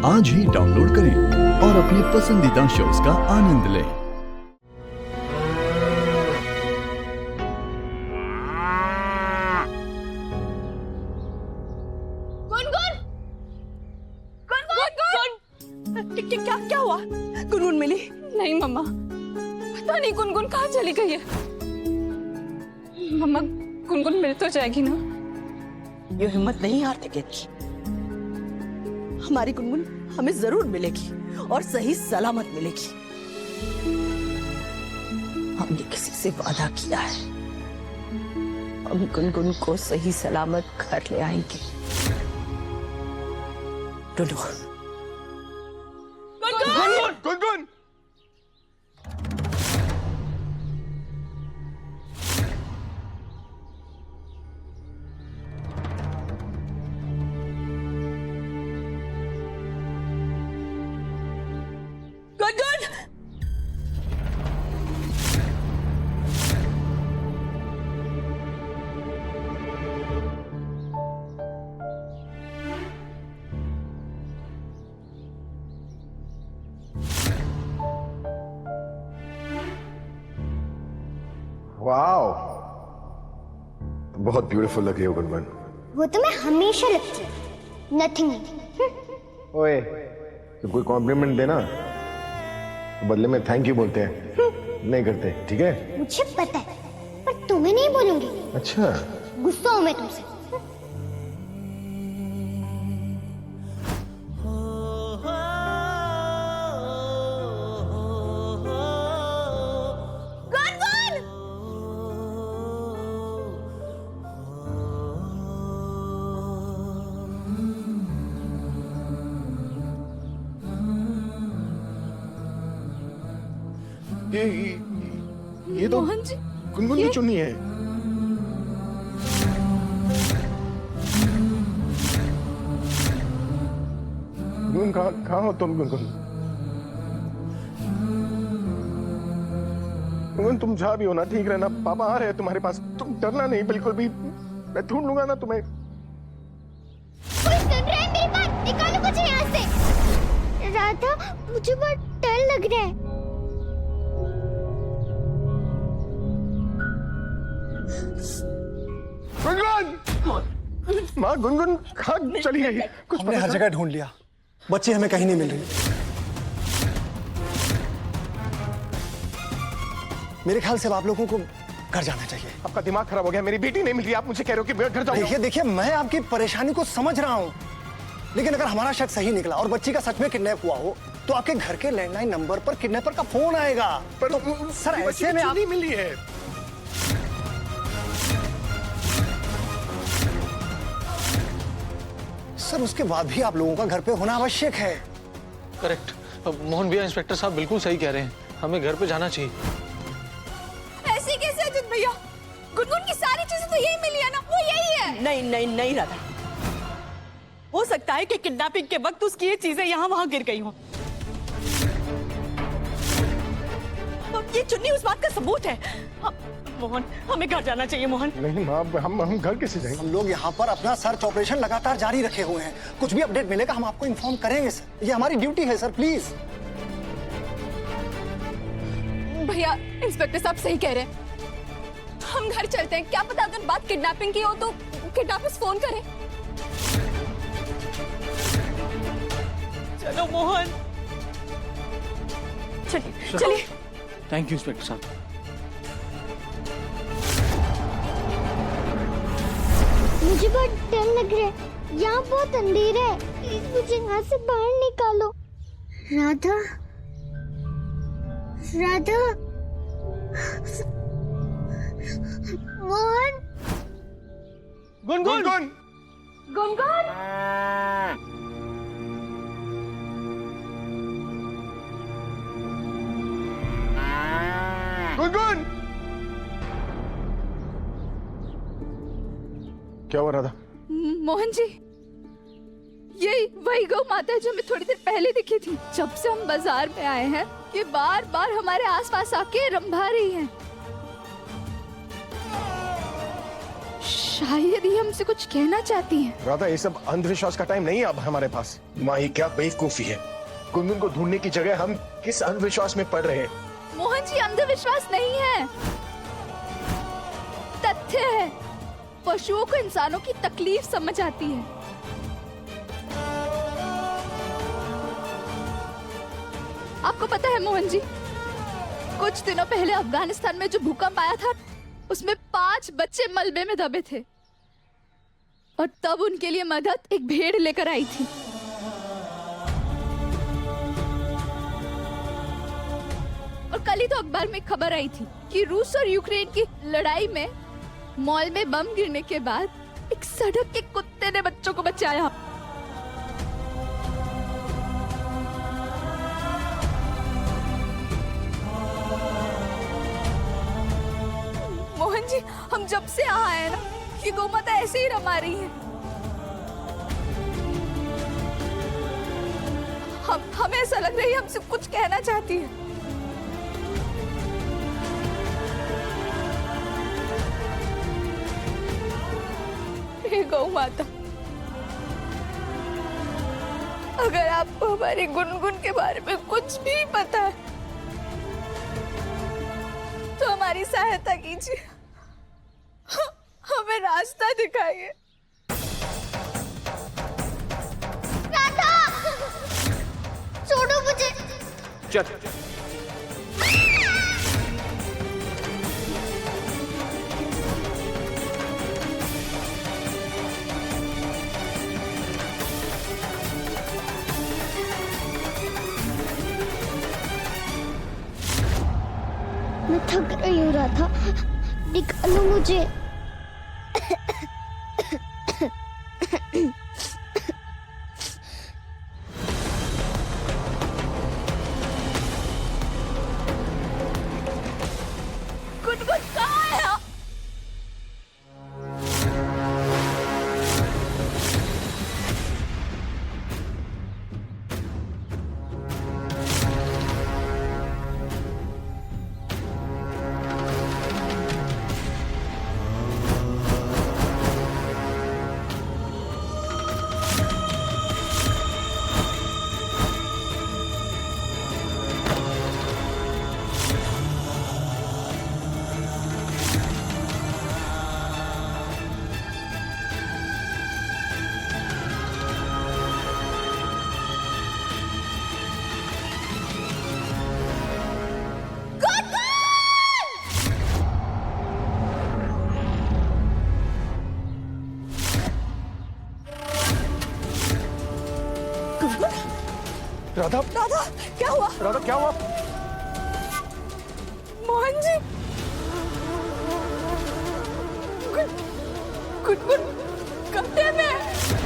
आज ही डाउनलोड करें और अपने पसंदीदा शोज का आनंद लें। क्या हुआ? गुनगुन मिली? नहीं मम्मा, पता नहीं गुनगुन कहाँ चली गई है। मम्मा, गुनगुन मिल तो जाएगी ना? ये हिम्मत नहीं हारते की। हमारी गुनगुन हमें जरूर मिलेगी और सही सलामत मिलेगी। हमने किसी से वादा किया है, हम गुनगुन को सही सलामत घर ले आएंगे। टुलू, गुनगुन! गुनगुन! वाओ, बहुत ब्यूटीफुल लग रही हो गुनगुन। वो तो मैं हमेशा लगती है, नथिंग। ओए, तो कोई कॉम्प्लीमेंट देना तो बदले में थैंक यू बोलते हैं, नहीं करते, ठीक है? मुझे पता है, पर तुम्हें नहीं बोलूंगी। अच्छा, गुस्सा हूं मैं तुमसे। ये तो मोहन जी, गुनगुन की चुन्नी है। गुनगुन, कहाँ हो तुम? गुनगुन, गुनगुन तुम जहाँ भी हो ना, ठीक रहना। पापा आ रहे हैं तुम्हारे पास, तुम डरना नहीं बिल्कुल भी। मैं ढूंढ लूंगा ना तुम्हें। कोई सुन रहा है मेरी बात? निकालो मुझे यहाँ से। राधा, मुझे बहुत डर लग रहा है। गुनगुन! माँ, गुनगुन कहाँ चली गई? कुछ हमने हर जगह ढूंढ लिया, बच्ची हमें कहीं नहीं मिल रही। मेरे ख्याल से अब आप लोगों को घर जाना चाहिए। आपका दिमाग खराब हो गया, मेरी बेटी नहीं मिल रही, आप मुझे कह रहे हो कि मैं घर जाऊंगा? देखिए, मैं आपकी परेशानी को समझ रहा हूँ, लेकिन अगर हमारा शक सही निकला और बच्ची का सच में किडनैप हुआ हो, तो आपके घर के लैंडलाइन नंबर पर किडनैपर का फोन आएगा। पर तो सर, ऐसे में आप नहीं मिली है। सर, उसके बाद भी आप लोगों का घर पे होना आवश्यक है। करेक्ट। मोहन भैया, इंस्पेक्टर साहब बिल्कुल सही कह रहे हैं, हमें घर पे जाना चाहिए। ऐसे कैसे अजित भैया? गुनगुन की सारी चीजें तो यही मिली है ना, वो यही है। नहीं नहीं नहीं राधा, हो सकता है कि किडनैपिंग के वक्त उसकी ये चीजें यहाँ वहां गिर गई हों। ये चुन्नी उस बात का सबूत है। मोहन, हमें घर जाना चाहिए। मोहन, नहीं माँ, हम घर कैसे जाएंगे? हम लोग यहाँ पर अपना सर्च ऑपरेशन लगातार जारी रखे हुए हैं। कुछ भी अपडेट मिलेगा हम आपको इन्फॉर्म करेंगे सर, ये हमारी ड्यूटी है सर, प्लीज। भैया, इंस्पेक्टर साहब सही कह रहे हैं, हम घर चलते हैं। क्या पता अगर बात किडनैपिंग की हो तो किडनैपर्स फोन करें। चलो मोहन, चलिए चलिए। थैंक यू इंस्पेक्टर साहब। मुझे बहुत डर लग रहा है, यहाँ बहुत अंधेरा है। प्लीज मुझे यहाँ से बाहर निकालो। राधा, राधा, मोहन, गुनगुन! गुनगुन! गुनगुन! क्या हुआ राधा? मोहन जी, यही वही गौ माता है जो हमें थोड़ी देर पहले दिखी थी। जब से हम बाजार में आए हैं, ये बार बार हमारे आसपास आके रंभा रही हैं। शायद ये हमसे कुछ कहना चाहती हैं। राधा, ये सब अंधविश्वास का टाइम नहीं है अब हमारे पास। माँ, ये क्या बेवकूफी है। गुनगुन को ढूंढने की जगह हम किस अंधविश्वास में पड़ रहे हैं। मोहन जी, अंधविश्वास नहीं है, तथ्य है। पशुओं को इंसानों की तकलीफ समझ आती है। आपको पता है मोहन जी, कुछ दिनों पहले अफगानिस्तान में जो भूकंप आया था, उसमें 5 बच्चे मलबे में दबे थे और तब उनके लिए मदद एक भेड़ लेकर आई थी। और कल ही तो अखबार में खबर आई थी कि रूस और यूक्रेन की लड़ाई में मॉल में बम गिरने के बाद एक सड़क के कुत्ते ने बच्चों को बचाया। मोहन जी, हम जब से यहाँ आए ना, ये गोमाता ऐसे ही रमा रही है। हमें ऐसा लग रहा है हमसे कुछ कहना चाहती है। हे गौ माता, अगर आपको हमारी गुनगुन के बारे में कुछ भी पता है तो हमारी सहायता कीजिए, हमें रास्ता दिखाइए। राधा, छोड़ो मुझे। चल। मैं थक रही हूँ राधा, निकालो मुझे। गुनगुन कहाँ है? राधा, राधा, क्या हुआ? राधा क्या हुआ? मोहन जी, गुनगुन गड्ढे में।